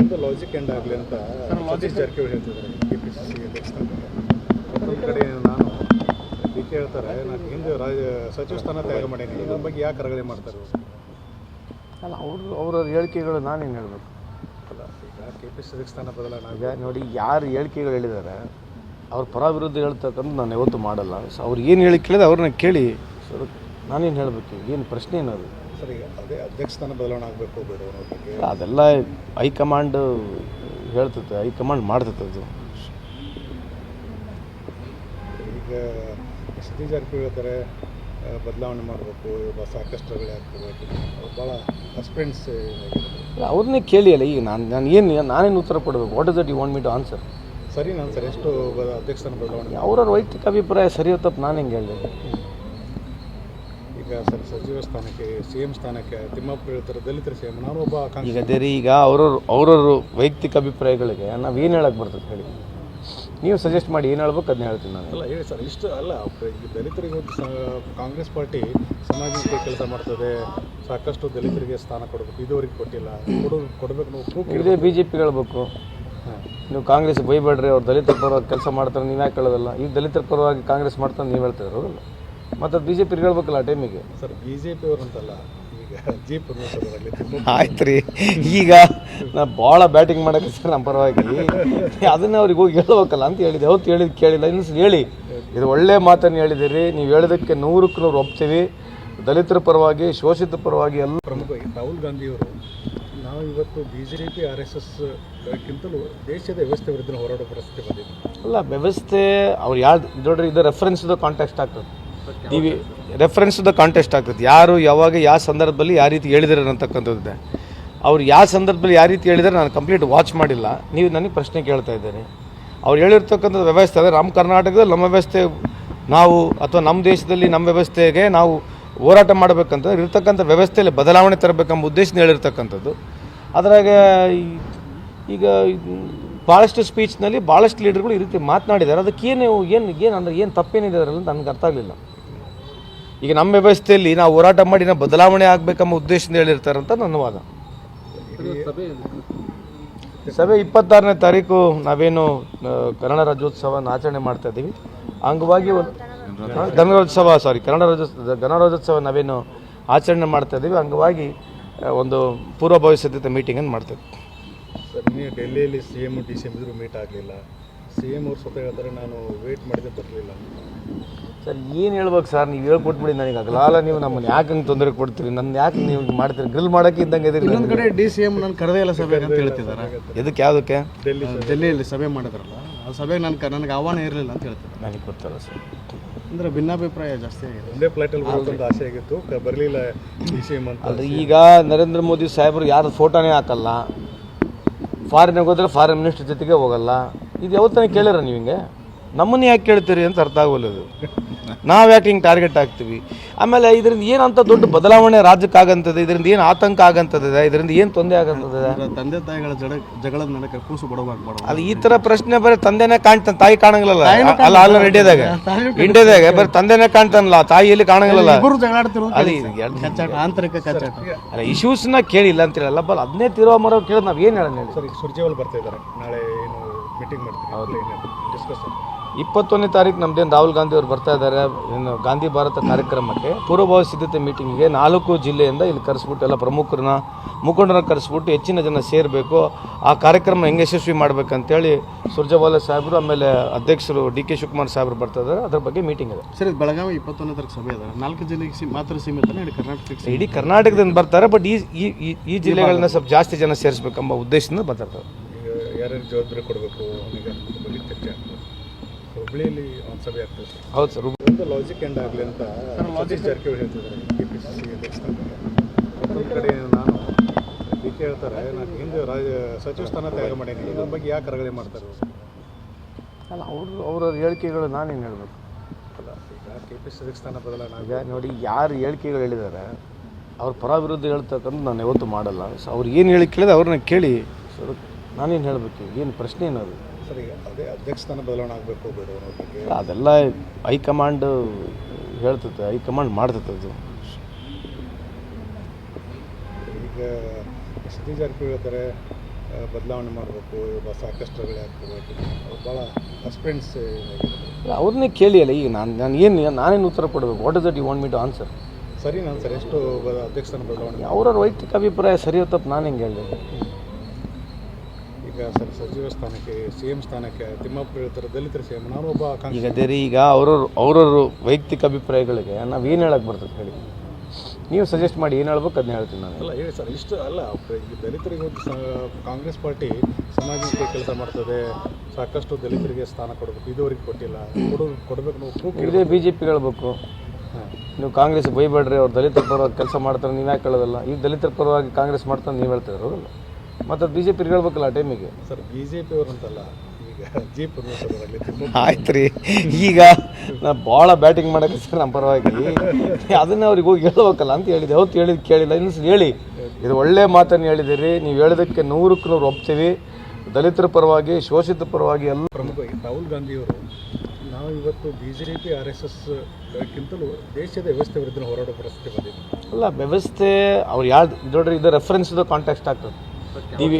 ಒಂದು logic end ಆಗಲಿ ಅಂತ ಸತೀಶ್ ಜಾರಕಿಹೊಳಿ ಹೇಳ್ತಿದ್ದಾರೆ KPCC ಅಧ್ಯಕ್ಷ. ಮತ್ತೊಂದು ಕಡೆ ನಾನು ಡಿ ಕೆ ಹೇಳ್ತಾರೆ, ನಾನು ಹಿಂದೆ ಸಚಿವ ಸ್ಥಾನ ತ್ಯಾಗ ಮಾಡೀನಿ, ಇದ್ರ ಬಗ್ಗೆ ಯಾಕೆ ರಗಳೆ ಮಾಡ್ತಾರೆ? ಅಲ್ಲ, ಅವ್ರ ಹೇಳಿಕೆಗಳು ನಾನೇನು ಹೇಳಬೇಕು? ಅಲ್ಲ, ಈಗ KPCC ಅಧ್ಯಕ್ಷ ಸ್ಥಾನ ಬದಲಾವಣೆ ಈಗ ನೋಡಿ, ಯಾರು ಹೇಳಿಕೆಗಳು ಹೇಳಿದ್ದಾರೆ ಅವ್ರ ಪರ ವಿರುದ್ಧ ಹೇಳ್ತಕ್ಕಂಥ ನಾನು ಯಾವತ್ತೂ ಮಾಡಲ್ಲ. ಸೊ ಅವ್ರು ಏನು ಹೇಳಿ ಕೇಳಿದೆ ಅವ್ರನ್ನ ಕೇಳಿ. ಸೊ ನಾನೇನು ಹೇಳಬೇಕು? ಏನು ಪ್ರಶ್ನೆ ಏನದು? ಸರ್, ಈಗ ಅದೇ ಅಧ್ಯಕ್ಷ ಸ್ಥಾನ ಬದಲಾವಣೆ ಆಗಬೇಕು ಬೇಡ ಅನ್ನೋ ಬಗ್ಗೆ ಅದೆಲ್ಲ ಹೈಕಮಾಂಡ್ ಹೇಳ್ತೈತೆ, ಹೈಕಮಾಂಡ್ ಮಾಡ್ತೈತೆ ಅದು. ಈಗ ಸತೀಶ್ ಜಾರಕಿಹೊಳಿ ಹೇಳ್ತಾರೆ ಬದಲಾವಣೆ ಮಾಡಬೇಕು, ಸಾಕಷ್ಟು ರಗಳೆ ಆಗ್ತದೆ, ಭಾಳ ಸಸ್ಪೆನ್ಸ್ ಅಲ್ಲ, ಅವ್ರನ್ನೇ ಕೇಳಿ. ಅಲ್ಲ, ಈಗ ನಾನೇನು ಉತ್ತರ ಕೊಡಬೇಕು? What is that you want me to answer? ಸರಿ, ನಾನು ಸರ್ ಎಷ್ಟು ಅಧ್ಯಕ್ಷ ಸ್ಥಾನ ಬದಲಾವಣೆ ಅವ್ರವ್ರ ವೈಯಕ್ತಿಕ ಅಭಿಪ್ರಾಯ ಸರಿಯೋ ತಪ್ಪು ನಾನು ಹೆಂಗೆ ಹೇಳಿ? ಈಗ ಸರ್ ಸಚಿವ ಸ್ಥಾನಕ್ಕೆ CM ಸ್ಥಾನಕ್ಕೆ ತಿಮ್ಮಪ್ಪ ಹೇಳ್ತಾರೆ ದಲಿತರ CM, ನಾನು ಒಬ್ಬ ಈಗ ಅದೇ ರೀ, ಈಗ ಅವ್ರವ್ರ ವೈಯಕ್ತಿಕ ಅಭಿಪ್ರಾಯಗಳಿಗೆ ನಾವೇನು ಹೇಳಕ್ಕೆ ಬರ್ತದೆ ಹೇಳಿ? ನೀವು ಸಜೆಸ್ಟ್ ಮಾಡಿ ಏನು ಹೇಳ್ಬೇಕು ಅದನ್ನ ಹೇಳ್ತೀನಿ ನಾನು. ಅಲ್ಲ ಹೇಳಿ ಸರ್, ಇಷ್ಟು ಅಲ್ಲ, ಈಗ ದಲಿತರಿಗೆ ಕಾಂಗ್ರೆಸ್ ಪಾರ್ಟಿ ಸಮಾಜಕ್ಕೆ ಕೆಲಸ ಮಾಡ್ತದೆ, ಸಾಕಷ್ಟು ದಲಿತರಿಗೆ ಸ್ಥಾನ ಕೊಡಬೇಕು, ಇದುವರೆಗೆ ಕೊಟ್ಟಿಲ್ಲ, ಕೊಡಬೇಕು ನಾವು. ಇದೇ BJP ಹೇಳ್ಬೇಕು. ನೀವು ಕಾಂಗ್ರೆಸ್ ಬೈಬೇಡ್ರಿ, ಅವ್ರು ದಲಿತರ ಪರವಾಗಿ ಕೆಲಸ ಮಾಡ್ತಾರೆ, ನೀವು ಯಾಕೆ ಹೇಳೋದಲ್ಲ? ಈಗ ದಲಿತರ ಪರವಾಗಿ ಕಾಂಗ್ರೆಸ್ ಮಾಡ್ತಾರೆ ನೀವು ಹೇಳ್ತಾ ಇರೋದಲ್ಲ, ಮತ್ತು BJP ಹೇಳ್ಬೇಕಲ್ಲ ಆ ಟೈಮಿಗೆ. ಸರ್, BJP ಅವರಂತಲ್ಲ, ಈಗ ಜೀಪ್ ಆಯ್ತು ರೀ. ಈಗ ನಾ ಭಾಳ ಬ್ಯಾಟಿಂಗ್ ಮಾಡೋಕ್ಕೆ ಸರ್ ನಮ್ಮ ಪರವಾಗಿ, ಅದನ್ನೇ ಅವ್ರಿಗೆ ಹೋಗಿ ಹೇಳ್ಬೇಕಲ್ಲ ಅಂತ ಹೇಳಿದೆ. ಅವತ್ತು ಹೇಳಿದ್ದು ಕೇಳಿಲ್ಲ, ಇನ್ನೊಂದು ಹೇಳಿ. ಇದು ಒಳ್ಳೆ ಮಾತನ್ನು ಹೇಳಿದಿರಿ, ನೀವು ಹೇಳಿದ್ದಕ್ಕೆ 100ಕ್ಕೆ 100 ಒಪ್ತೀವಿ. ದಲಿತರ ಪರವಾಗಿ, ಶೋಷಿತ ಪರವಾಗಿ ಎಲ್ಲ. ಪ್ರಮುಖವಾಗಿ ರಾಹುಲ್ ಗಾಂಧಿಯವರು ನಾವು ಇವತ್ತು BJP RSSಗಿಂತಲೂ ದೇಶದ ವ್ಯವಸ್ಥೆ ವಿರುದ್ಧ ಹೋರಾಡೋ ಪರಿಸ್ಥಿತಿ ಬಂದಿದೆ. ಅಲ್ಲ, ವ್ಯವಸ್ಥೆ ಅವ್ರು ಯಾರು ನೋಡ್ರಿ, ಇದು ರೆಫರೆನ್ಸ್ದ ಕಾಂಟೆಕ್ಸ್ಟ್ ಆಗ್ತದೆ. ನೀವು ರೆಫರೆನ್ಸ್ದ ಕಾಂಟೆಸ್ಟ್ ಆಗ್ತದೆ. ಯಾರು ಯಾವಾಗ ಯಾವ ಸಂದರ್ಭದಲ್ಲಿ ಯಾವ ರೀತಿ ಹೇಳಿದಾರೆ ಅಂತಕ್ಕಂಥದ್ದಿದೆ. ಅವ್ರು ಯಾವ ಸಂದರ್ಭದಲ್ಲಿ ಯಾವ ರೀತಿ ಹೇಳಿದರೆ ನಾನು ಕಂಪ್ಲೀಟ್ ವಾಚ್ ಮಾಡಿಲ್ಲ. ನೀವು ನನಗೆ ಪ್ರಶ್ನೆ ಕೇಳ್ತಾ ಇದ್ದೀರಿ. ಅವ್ರು ಹೇಳಿರ್ತಕ್ಕಂಥದ್ದು ವ್ಯವಸ್ಥೆ ಅಂದರೆ ನಮ್ಮ ಕರ್ನಾಟಕದಲ್ಲಿ ನಮ್ಮ ವ್ಯವಸ್ಥೆ ನಾವು, ಅಥವಾ ನಮ್ಮ ದೇಶದಲ್ಲಿ ನಮ್ಮ ವ್ಯವಸ್ಥೆಗೆ ನಾವು ಹೋರಾಟ ಮಾಡಬೇಕಂತಂದ್ರೆ ಇರ್ತಕ್ಕಂಥ ವ್ಯವಸ್ಥೆಯಲ್ಲಿ ಬದಲಾವಣೆ ತರಬೇಕೆಂಬ ಉದ್ದೇಶದಿಂದ ಹೇಳಿರ್ತಕ್ಕಂಥದ್ದು. ಅದ್ರಾಗ ಈಗ ಭಾಳಷ್ಟು ಸ್ಪೀಚ್ನಲ್ಲಿ ಭಾಳಷ್ಟು ಲೀಡರ್ಗಳು ಈ ರೀತಿ ಮಾತನಾಡಿದ್ದಾರೆ. ಅದಕ್ಕೆ ಏನು ತಪ್ಪೇನಿದೆ ಅದರಲ್ಲಿ ನನಗೆ ಅರ್ಥ ಆಗಲಿಲ್ಲ. ಈಗ ನಮ್ಮ ವ್ಯವಸ್ಥೆಯಲ್ಲಿ ನಾವು ಹೋರಾಟ ಮಾಡಿ ನಾವು ಬದಲಾವಣೆ ಆಗಬೇಕೆಂಬ ಉದ್ದೇಶದಿಂದ ಹೇಳಿರ್ತಾರಂತ ನನ್ನ ವಾದ. ಸಭೆ 26ನೇ ತಾರೀಕು ನಾವೇನು ಕನ್ನಡ ರಾಜ್ಯೋತ್ಸವನ ಆಚರಣೆ ಮಾಡ್ತಾ ಇದ್ದೀವಿ. ಅಂಗವಾಗಿ ಗಣರಾಜ್ಯೋತ್ಸವ ನಾವೇನು ಆಚರಣೆ ಮಾಡ್ತಾ ಇದ್ದೀವಿ, ಅಂಗವಾಗಿ ಒಂದು ಪೂರ್ವಭಾವಿ ಸಿದ್ಧತೆ ಮೀಟಿಂಗನ್ನು ಮಾಡ್ತೇವೆ. ಸರ್, ನೀವು ಡೆಲ್ಲಿಯಲ್ಲಿ CM DCM ಇದ್ರೂ ಮೀಟ್ ಆಗಲಿಲ್ಲ. CM ಅವ್ರು ಸ್ವತಃ ಹೇಳ್ತಾರೆ ನಾನು ವೇಟ್ ಮಾಡಿದೆ ಬರಲಿಲ್ಲ. ಸರ್, ಏನು ಹೇಳ್ಬೇಕು ಸರ್? ನೀವು ಹೇಳ್ಕೊಟ್ಬಿಡಿ ನನಗೆ ಆಗಲ್ಲ. ನೀವು ನಮ್ಮನ್ನು ಯಾಕೆ ಹಂಗೆ ತೊಂದರೆ ಕೊಡ್ತೀರಿ? ನನ್ನ ಯಾಕೆ ನೀವು ಮಾಡ್ತೀರಿ? ಗ್ರಿಲ್ ಮಾಡೋಕ್ಕೆ ಇದ್ದಂಗೆ ಇದ್ದೀರಿ. ಇನ್ನೊಂದು ಕಡೆ DCM ನಾನು ಕರೆದೇ ಇಲ್ಲ ಸಭೆಗೆ ಅಂತ ಹೇಳ್ತಿದ್ದಾರೆ. ಇದಕ್ಕೆ ಯಾವುದಕ್ಕೆ? ಡೆಲ್ಲಿಯಲ್ಲಿ ಸಭೆ ಮಾಡಿದ್ರಲ್ಲ, ಆ ಸಭೆಗೆ ನನಗೆ ಆಹ್ವಾನ ಇರಲಿಲ್ಲ ಅಂತ ಹೇಳ್ತಾರೆ. ನನಗೆ ಗೊತ್ತಲ್ಲ ಸರ್. ಅಂದರೆ ಭಿನ್ನಾಭಿಪ್ರಾಯ ಜಾಸ್ತಿ ಆಗಿದೆ. ಒಂದೇ ಫ್ಲೈಟಲ್ಲಿ ಬರೋದೊಂದು ಆಸೆ ಆಗಿತ್ತು, ಬರಲಿಲ್ಲ DCM ಅಂತ. ಅಲ್ರಿ, ಈಗ ನರೇಂದ್ರ ಮೋದಿ ಸಾಹೇಬರು ಯಾರು ಫೋಟೋನೇ ಹಾಕಲ್ಲ, ಫಾರಿನ್ಗೆ ಹೋದ್ರೆ ಫಾರಿನ್ ಮಿನಿಸ್ಟರ್ ಜೊತೆಗೆ ಹೋಗಲ್ಲ. ಇದು ಯಾವತ್ತನೇ ಕೇಳಿರ ನೀವು? ಹಿಂಗೆ ನಮ್ಮನ್ನು ಯಾಕೆ ಕೇಳ್ತೀರಿ ಅಂತ ಅರ್ಥ ಆಗೋಲ್ಲದು. ನಾವು ಯಾಕೆ ಹಿಂಗೆ ಟಾರ್ಗೆಟ್ ಆಗ್ತೀವಿ? ಆಮೇಲೆ ಇದರಿಂದ ಏನಂತ ದೊಡ್ಡ ಬದಲಾವಣೆ ರಾಜ್ಯಕ್ಕಾಗಂತದೆ? ಇದರಿಂದ ಏನು ಆತಂಕ ಆಗಂತದೆ? ಇದರಿಂದ ಏನು ತೊಂದರೆ ಆಗಂತದೆ? ತಂದೆ ತಾಯಿಗಳ ಜಗಳದ ನಡಕ್ಕೆ ಕೂಸು ಬಡಬಾರ್ದು. ಅದು ಈ ಥರ ಪ್ರಶ್ನೆ ಬರೀ ತಂದೆನೇ ಕಾಣ್ತಾನೆ, ತಾಯಿ ಕಾಣಂಗಿಲ್ಲಲ್ಲ. ಅಲ್ಲ ಇಂಡಿಯಾದಾಗ ಬರೀ ತಂದೆನೇ ಕಾಣ್ತಾನಲ್ಲ, ತಾಯಿಯಲ್ಲಿ ಕಾಣಂಗಿಲ್ಲಲ್ಲ. ಇಬ್ಬರು ಜಗಳಾಡ್ತಿರೋ ಆಂತರಿಕ ಕಚ್ಚಾಟ. ಅಲ್ಲ, ಇಶ್ಯೂಸ್ನ ಕೇಳಿಲ್ಲ ಅಂತಿರಲ್ಲ, ಬಲ್ ಅದನ್ನೇ ತಿರುವ ಮರೋ ಕೇಳಿದ್ ನಾವು ಏನು ಹೇಳೋಣ ಹೇಳಿ? ಸರ್, ಈಗ ಸುರ್ಜೇವಾಲ್ ಬರ್ತಾ ಇದ್ದಾರೆ, ನಾಳೆ ಏನು ಮೀಟಿಂಗ್ ಮಾಡ್ತೀವಿ, ಡಿಸ್ಕಸ್. 21ನೇ ತಾರೀಕು ನಮ್ಮದೇನು ರಾಹುಲ್ ಗಾಂಧಿ ಅವರು ಬರ್ತಾ ಇದ್ದಾರೆ ಏನು ಗಾಂಧಿ ಭಾರತ ಕಾರ್ಯಕ್ರಮಕ್ಕೆ ಪೂರ್ವಭಾವಿ ಸಿದ್ಧತೆ ಮೀಟಿಂಗಿಗೆ 4 ಜಿಲ್ಲೆಯಿಂದ ಇಲ್ಲಿ ಕರೆಸ್ಬಿಟ್ಟು ಎಲ್ಲ ಮುಖಂಡರನ್ನ ಕರೆಸ್ಬಿಟ್ಟು ಹೆಚ್ಚಿನ ಜನ ಸೇರಬೇಕು. ಆ ಕಾರ್ಯಕ್ರಮ ಹೆಂಗೆ ಯಶಸ್ವಿ ಮಾಡಬೇಕಂತೇಳಿ ಸುರ್ಜೇವಾಲಾ ಸಾಹೇಬರು, ಆಮೇಲೆ ಅಧ್ಯಕ್ಷರು DK ಶಿವಕುಮಾರ್ ಸಾಹೇಬರು ಬರ್ತಾ ಇದ್ದಾರೆ. ಅದ್ರ ಬಗ್ಗೆ ಮೀಟಿಂಗ್ ಇದೆ. ಸರಿ, ಬೆಳಗಾವಿ 21ನೇ ತಾರೀಕು ಸಭೆ ಇದೆ. 4 ಜಿಲ್ಲೆಗೆ ಮಾತ್ರ ಸೀಮಿತ, ಇಡೀ ಕರ್ನಾಟಕದಿಂದ ಬರ್ತಾರೆ. ಬಟ್ ಈ ಜಿಲ್ಲೆಗಳನ್ನ ಸ್ವಲ್ಪ ಜಾಸ್ತಿ ಜನ ಸೇರಿಸ್ಬೇಕೆಂಬ ಉದ್ದೇಶದಿಂದ ಬರ್ತಾರೆ. ಯಾರ್ಯಾರು ಜವಾಬ್ದಾರಿ ಕೊಡಬೇಕು ಅವನಿಗೆ ಬಗ್ಗೆ ಚರ್ಚೆ ಆಗ್ತದೆ. ಹುಬ್ಬಳ್ಳಿಯಲ್ಲಿ ಒಂದು ಸಭೆ ಆಗ್ತದೆ ಸರ್. ಹೌದು ಸರ್. ಒಂದು ಲಾಜಿಕ್ ಎಂಡ್ ಆಗಲಿ ಅಂತ ಸತೀಶ್ ಜಾರಕಿಹೊಳಿ ಹೇಳ್ತಿದ್ದಾರೆ KPCC ಅಧ್ಯಕ್ಷ. ಮತ್ತೊಂದು ಕಡೆ ನಾನು ಡಿ ಕೆ ಹೇಳ್ತಾರೆ, ನಾನು ಹಿಂದೆ ಸಚಿವ ಸ್ಥಾನ ತ್ಯಾಗ ಮಾಡೀನಿ, ಇದ್ರ ಬಗ್ಗೆ ಯಾಕೆ ರಗಳೆ ಮಾಡ್ತಾರೆ? ಅಲ್ಲ, ಅವ್ರವ್ರ ಹೇಳಿಕೆಗಳು ನಾನೇನು ಹೇಳಬೇಕು? ಅಲ್ಲ, ಈಗ KPCC ಅಧ್ಯಕ್ಷ ಸ್ಥಾನ ಬದಲಾವಣೆ ಈಗ ನೋಡಿ, ಯಾರು ಹೇಳಿಕೆಗಳು ಹೇಳಿದ್ದಾರೆ ಅವ್ರ ಪರ ವಿರುದ್ಧ ಹೇಳ್ತಕ್ಕಂಥ ನಾನು ಯಾವತ್ತೂ ಮಾಡಲ್ಲ. ಸೊ ಅವ್ರು ಏನು ಹೇಳಿ ಕೇಳಿದೆ ಅವ್ರನ್ನ ಕೇಳಿ. ಸೊ ನಾನೇನು ಹೇಳಬೇಕು? ಏನು ಪ್ರಶ್ನೆ ಏನದು? ಸರ್, ಈಗ ಅದೇ ಅಧ್ಯಕ್ಷ ಸ್ಥಾನ ಬದಲಾವಣೆ ಆಗಬೇಕು ಬೇಡ ಅನ್ನೋ ಬಗ್ಗೆ ಅದೆಲ್ಲ ಹೈಕಮಾಂಡ್ ಹೇಳ್ತೈತೆ, ಹೈಕಮಾಂಡ್ ಮಾಡ್ತೈತೆ ಅದು. ಈಗ ಸತೀಶ್ ಜಾರಕಿಹೊಳಿ ಹೇಳ್ತಾರೆ ಬದಲಾವಣೆ ಮಾಡಬೇಕು, ಸಾಕಷ್ಟು ಆಗ್ತದೆ, ಭಾಳ ಸಸ್ಪೆನ್ಸ್ ಅವ್ರನ್ನೇ ಕೇಳಿ ಅಲ್ಲ. ಈಗ ನಾನೇನು ಉತ್ತರ ಕೊಡಬೇಕು? What is that you want me to answer? ಸರಿ ನಾನು ಸರ್ ಎಷ್ಟು ಅಧ್ಯಕ್ಷನ ಬದಲಾವಣೆ ಅವ್ರವ್ರ ವೈಯಕ್ತಿಕ ಅಭಿಪ್ರಾಯ ಸರಿಯೋ ತಪ್ಪು ನಾನು ಹೆಂಗೆ ಹೇಳಿ. ಈಗ ಸರ್ ಸಚಿವ ಸ್ಥಾನಕ್ಕೆ CM ಸ್ಥಾನಕ್ಕೆ ತಿಮ್ಮಪ್ಪ ಹೇಳ್ತಾರೆ ದಲಿತರ CM, ನಾನು ಒಬ್ಬ ಈಗ ಅದೇ ರೀ, ಈಗ ಅವ್ರವ್ರ ವೈಯಕ್ತಿಕ ಅಭಿಪ್ರಾಯಗಳಿಗೆ ನಾವೇನು ಹೇಳಕ್ಕೆ ಬರ್ತದೆ ಹೇಳಿ? ನೀವು ಸಜೆಸ್ಟ್ ಮಾಡಿ ಏನು ಹೇಳ್ಬೇಕು ಅದನ್ನ ಹೇಳ್ತೀನಿ ನಾನು. ಅಲ್ಲ ಹೇಳಿ ಸರ್, ಇಷ್ಟು ಅಲ್ಲ, ಈಗ ದಲಿತರಿಗೆ ಕಾಂಗ್ರೆಸ್ ಪಾರ್ಟಿ ಸಮಾಜಕ್ಕೆ ಕೆಲಸ ಮಾಡ್ತದೆ, ಸಾಕಷ್ಟು ದಲಿತರಿಗೆ ಸ್ಥಾನ ಕೊಡಬೇಕು, ಇದುವರೆಗೆ ಕೊಟ್ಟಿಲ್ಲ, ಕೊಡಬೇಕು ನಾವು. ಇದೇ BJP ಹೇಳ್ಬೇಕು. ನೀವು ಕಾಂಗ್ರೆಸ್ ಬೈಬೇಡ್ರಿ, ಅವ್ರು ದಲಿತರ ಪರವಾಗಿ ಕೆಲಸ ಮಾಡ್ತಾರೆ, ನೀವು ಯಾಕೆ ಹೇಳೋದಲ್ಲ? ಈಗ ದಲಿತರ ಪರವಾಗಿ ಕಾಂಗ್ರೆಸ್ ಮಾಡ್ತಾರೆ ನೀವು ಹೇಳ್ತಾ ಇರೋದಲ್ಲ, ಮತ್ತು BJP ಹೇಳ್ಬೇಕಲ್ಲ ಆ ಟೈಮಿಗೆ. ಸರ್ BJP ಅವರಂತಲ್ಲ, ಈಗ ಆಯ್ತು ರೀ, ಈಗ ನಾ ಭಾಳ ಬ್ಯಾಟಿಂಗ್ ಮಾಡೋಕ್ಕೆ ಸರ್ ನಮ್ಮ ಪರವಾಗಿ ಅದನ್ನೇ ಅವ್ರಿಗೆ ಹೋಗಿ ಹೇಳ್ಬೇಕಲ್ಲ ಅಂತ ಹೇಳಿದೆ. ಅವತ್ತು ಹೇಳಿದ್ದು ಕೇಳಿಲ್ಲ, ಇನ್ನೊಂದು ಹೇಳಿ. ಇದು ಒಳ್ಳೆ ಮಾತನ್ನು ಹೇಳಿದಿರಿ, ನೀವು ಹೇಳೋದಕ್ಕೆ 100ಕ್ಕೆ 100 ಒಪ್ತೀವಿ. ದಲಿತರ ಪರವಾಗಿ, ಶೋಷಿತ ಪರವಾಗಿ ಎಲ್ಲ ಪ್ರಮುಖವಾಗಿ ರಾಹುಲ್ ಗಾಂಧಿಯವರು ನಾವು ಇವತ್ತು BJP RSSಗಿಂತಲೂ ದೇಶದ ವ್ಯವಸ್ಥೆ ವಿರುದ್ಧ ಹೋರಾಡೋ ಪರಿಸ್ಥಿತಿ ಬಂದಿದೆ. ಅಲ್ಲ, ವ್ಯವಸ್ಥೆ ಅವ್ರು ಯಾರು ನೋಡ್ರಿ, ಇದು ರೆಫರೆನ್ಸ್ ಕಾಂಟೆಕ್ಸ್ಟ್ ಆಗ್ತದೆ. ನೀವು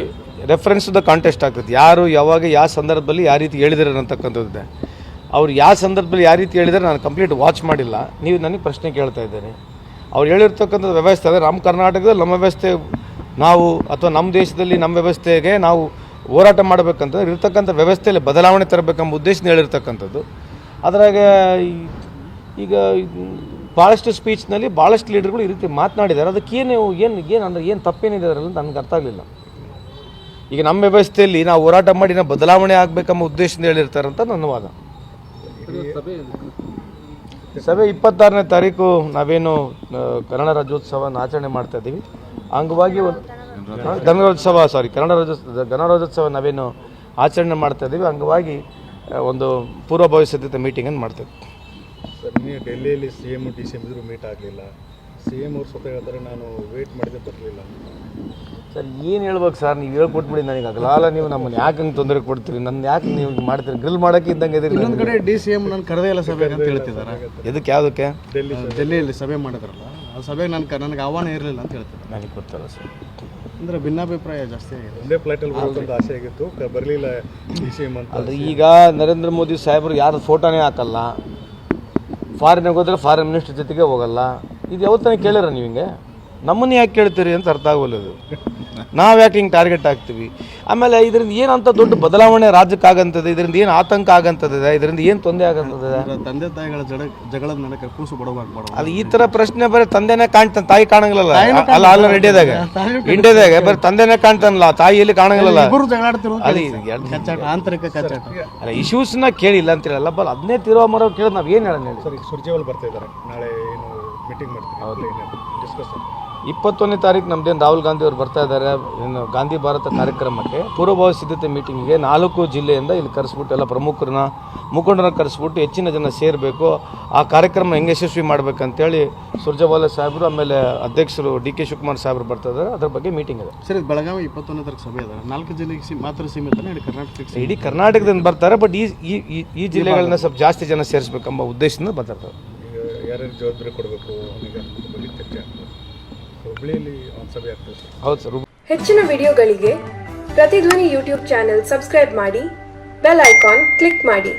ರೆಫರೆನ್ಸ್ ಕಾಂಟೆಕ್ಸ್ಟ್ ಆಗ್ತದೆ. ಯಾರು ಯಾವಾಗ ಯಾವ ಸಂದರ್ಭದಲ್ಲಿ ಯಾವ ರೀತಿ ಹೇಳಿದಾರೆ ಅಂತಕ್ಕಂಥದ್ದಿದೆ. ಅವ್ರು ಯಾವ ಸಂದರ್ಭದಲ್ಲಿ ಯಾವ ರೀತಿ ಹೇಳಿದರೆ ನಾನು ಕಂಪ್ಲೀಟ್ ವಾಚ್ ಮಾಡಿಲ್ಲ. ನೀವು ನನಗೆ ಪ್ರಶ್ನೆ ಕೇಳ್ತಾ ಇದ್ದೀರಿ. ಅವ್ರು ಹೇಳಿರ್ತಕ್ಕಂಥ ವ್ಯವಸ್ಥೆ ಅಂದರೆ ನಮ್ಮ ಕರ್ನಾಟಕದಲ್ಲಿ ನಮ್ಮ ವ್ಯವಸ್ಥೆ ನಾವು, ಅಥವಾ ನಮ್ಮ ದೇಶದಲ್ಲಿ ನಮ್ಮ ವ್ಯವಸ್ಥೆಗೆ ನಾವು ಹೋರಾಟ ಮಾಡಬೇಕಂತಂದ್ರೆ ಇರ್ತಕ್ಕಂಥ ವ್ಯವಸ್ಥೆಯಲ್ಲಿ ಬದಲಾವಣೆ ತರಬೇಕೆಂಬ ಉದ್ದೇಶದಿಂದ ಹೇಳಿರ್ತಕ್ಕಂಥದ್ದು. ಅದ್ರಾಗ ಈಗ ಭಾಳಷ್ಟು ಸ್ಪೀಚ್ನಲ್ಲಿ ಭಾಳಷ್ಟು ಲೀಡರ್ಗಳು ಈ ರೀತಿ ಮಾತನಾಡಿದ್ದಾರೆ. ಅದಕ್ಕೆ ಏನು ತಪ್ಪೇನಿದೆ ಅದರಲ್ಲಿ ನನಗೆ ಅರ್ಥ ಆಗಲಿಲ್ಲ. ಈಗ ನಮ್ಮ ವ್ಯವಸ್ಥೆಯಲ್ಲಿ ನಾವು ಹೋರಾಟ ಮಾಡಿ ನಾವು ಬದಲಾವಣೆ ಆಗಬೇಕೆಂಬ ಉದ್ದೇಶದಿಂದ ಹೇಳಿರ್ತಾರಂತ ನನ್ನ ವಾದ. ಸಭೆ 26ನೇ ತಾರೀಕು ನಾವೇನು ಕನ್ನಡ ರಾಜ್ಯೋತ್ಸವನ ಆಚರಣೆ ಮಾಡ್ತಾ ಇದ್ದೀವಿ. ಅಂಗವಾಗಿ ಗಣರಾಜ್ಯೋತ್ಸವ ನಾವೇನು ಆಚರಣೆ ಮಾಡ್ತಾ ಇದ್ದೀವಿ, ಅಂಗವಾಗಿ ಒಂದು ಪೂರ್ವಭಾವಿ ಸಿದ್ಧತೆ ಮೀಟಿಂಗನ್ನು ಮಾಡ್ತೇವೆ. ಸರ್, ನೀವು ಡೆಲ್ಲಿಯಲ್ಲಿ CM DCM ಇದ್ರೂ ಮೀಟ್ ಆಗಲಿಲ್ಲ. CM ಅವ್ರು ಸ್ವತಃ ಹೇಳ್ತಾರೆ ನಾನು ವೇಟ್ ಮಾಡಿದೆ ಬರಲಿಲ್ಲ. ಸರ್ ಏನು ಹೇಳ್ಬೇಕು ಸರ್, ನೀವು ಹೇಳ್ಕೊಟ್ಬಿಡಿ ನನಗೆ ಆಗಲ್ಲ. ನೀವು ನಮ್ಮನ್ನು ಯಾಕೆ ಹಂಗೆ ತೊಂದರೆ ಕೊಡ್ತೀರಿ? ನನ್ನ ಯಾಕೆ ನೀವು ಮಾಡ್ತೀರಿ? ಗ್ರಿಲ್ ಮಾಡೋಕ್ಕೆ ಇದ್ದಂಗೆ ಇದ್ದೀರಿ. ಇನ್ನೊಂದು ಕಡೆ DCM ನಾನು ಕರೆದೇ ಇಲ್ಲ ಸಭೆಗೆ ಅಂತ ಹೇಳ್ತಿದ್ದಾರೆ. ಇದಕ್ಕೆ ಯಾವುದಕ್ಕೆ? ಡೆಲ್ಲಿಯಲ್ಲಿ ಸಭೆ ಮಾಡಿದ್ರಲ್ಲ, ಆ ಸಭೆಗೆ ನನಗೆ ಆಹ್ವಾನ ಇರಲಿಲ್ಲ ಅಂತ ಹೇಳ್ತಾರೆ. ನನಗೆ ಗೊತ್ತಲ್ಲ ಸರ್. ಅಂದರೆ ಭಿನ್ನಾಭಿಪ್ರಾಯ ಜಾಸ್ತಿ ಆಗಿದೆ. ಒಂದೇ ಫ್ಲೈಟಲ್ಲಿ ಬರೋದೊಂದು ಆಸೆ ಆಗಿತ್ತು, ಬರಲಿಲ್ಲ DCM ಅಂತ. ಅಲ್ಲ, ಈಗ ನರೇಂದ್ರ ಮೋದಿ ಸಾಹೇಬರು ಯಾರು ಫೋಟೋನೇ ಹಾಕಲ್ಲ, ಫಾರಿನ್ಗೆ ಹೋದರೆ ಫಾರಿನ್ ಮಿನಿಸ್ಟರ್ ಜೊತೆಗೆ ಹೋಗಲ್ಲ. ಇದು ಯಾವತ್ತನೇ ಕೇಳಿರ ನೀವು? ಹಿಂಗೆ ನಮ್ಮನ್ನು ಯಾಕೆ ಕೇಳ್ತೀರಿ ಅಂತ ಅರ್ಥ ಆಗೋಲ್ಲದು. ನಾವು ಯಾಕೆ ಹಿಂಗೆ ಟಾರ್ಗೆಟ್ ಆಗ್ತೀವಿ? ಆಮೇಲೆ ಇದರಿಂದ ಏನಂತ ದೊಡ್ಡ ಬದಲಾವಣೆ ರಾಜ್ಯಕ್ಕೆ ಆಗಂತದೆ? ಇದರಿಂದ ಏನು ಆತಂಕ ಆಗಂತದೆ? ಇದರಿಂದ ಏನು ತೊಂದರೆ ಆಗಂತದೆ? ತಂದೆ ತಾಯಿಗಳ ಜಗಳದ ನನಗೆ ಕೂಸು ಬಡಬಾರ್ದು. ಅದು ಈ ಥರ ಪ್ರಶ್ನೆ ಬರೀ ತಂದೆನೇ ಕಾಣ್ತಾನೆ, ತಾಯಿ ಕಾಣಂಗಿಲ್ಲಲ್ಲ. ಅಲ್ಲ ಇಂಡಿಯಾದಾಗ ಬರೀ ತಂದೆನೇ ಕಾಣ್ತಾನಲ್ಲ, ತಾಯಿಯಲ್ಲಿ ಕಾಣಂಗಿಲ್ಲಲ್ಲ. ಆಂತರಿಕ ಕಚ್ಚಾಟ. ಅಲ್ಲ, ಇಶ್ಯೂಸ್ನ ಕೇಳಿಲ್ಲ ಅಂತ ಹೇಳಲ್ಲ, ಬಲ್ ಅದನ್ನೇ ತಿರುವ ಮರ ಕೇಳೋದು ನಾವು ಏನು ಹೇಳೋಣ ಹೇಳಿ. ಸರ್, ಈಗ ಸುರ್ಜೇವಾಲ್ ಬರ್ತಾ ಇದ್ದಾರೆ, ನಾಳೆ ಏನು ಮೀಟಿಂಗ್ ಮಾಡ್ತೀವಿ, ಡಿಸ್ಕಸ್. 21ನೇ ತಾರೀಕು ನಮ್ಮದೇನು ರಾಹುಲ್ ಗಾಂಧಿ ಅವರು ಬರ್ತಾ ಇದ್ದಾರೆ ಏನು ಗಾಂಧಿ ಭಾರತ ಕಾರ್ಯಕ್ರಮಕ್ಕೆ ಪೂರ್ವಭಾವಿ ಸಿದ್ಧತೆ ಮೀಟಿಂಗಿಗೆ 4 ಜಿಲ್ಲೆಯಿಂದ ಇಲ್ಲಿ ಕರೆಸ್ಬಿಟ್ಟು ಎಲ್ಲ ಮುಖಂಡರನ್ನ ಕರೆಸ್ಬಿಟ್ಟು ಹೆಚ್ಚಿನ ಜನ ಸೇರಬೇಕು, ಆ ಕಾರ್ಯಕ್ರಮ ಹೆಂಗೆ ಯಶಸ್ವಿ ಮಾಡಬೇಕಂತೇಳಿ ಸುರ್ಜೇವಾಲಾ ಸಾಹೇಬರು ಆಮೇಲೆ ಅಧ್ಯಕ್ಷರು DK ಶಿವಕುಮಾರ್ ಸಾಹೇಬರು ಬರ್ತಾ ಇದ್ದಾರೆ. ಅದ್ರ ಬಗ್ಗೆ ಮೀಟಿಂಗ್ ಇದೆ. ಸರ್, ಬೆಳಗಾವಿ 21ನೇ ತಾರೀಕು ಸಭೆ ಇದೆ. 4 ಜಿಲ್ಲೆಗೆ ಮಾತ್ರ ಸೀಮಿತ, ಇಡೀ ಕರ್ನಾಟಕದಿಂದ ಬರ್ತಾರೆ. ಬಟ್ ಈ ಜಿಲ್ಲೆಗಳನ್ನ ಸ್ವಲ್ಪ ಜಾಸ್ತಿ ಜನ ಸೇರಿಸ್ಬೇಕೆಂಬ ಉದ್ದೇಶದಿಂದ ಬರ್ತಾರೆ. ಈಗ ಯಾರ್ಯಾರು ಜವಾಬ್ದಾರಿ ಕೊಡಬೇಕು ಬಗ್ಗೆ ಚರ್ಚೆ ಆಗ್ತದೆ. ಹುಬ್ಬಳ್ಳಿಯಲ್ಲಿ ಒಂದು ಸಭೆ ಆಗ್ತದೆ. ಹೌದು ಸರ್. ಹೆಚ್ಚಿನ ವಿಡಿಯೋಗಳಿಗೆ ಪ್ರತಿಧ್ವನಿ ಯೂಟ್ಯೂಬ್ ಚಾನೆಲ್ ಸಬ್ಸ್ಕ್ರೈಬ್ ಮಾಡಿ, ಬೆಲ್ ಐಕಾನ್ ಕ್ಲಿಕ್ ಮಾಡಿ.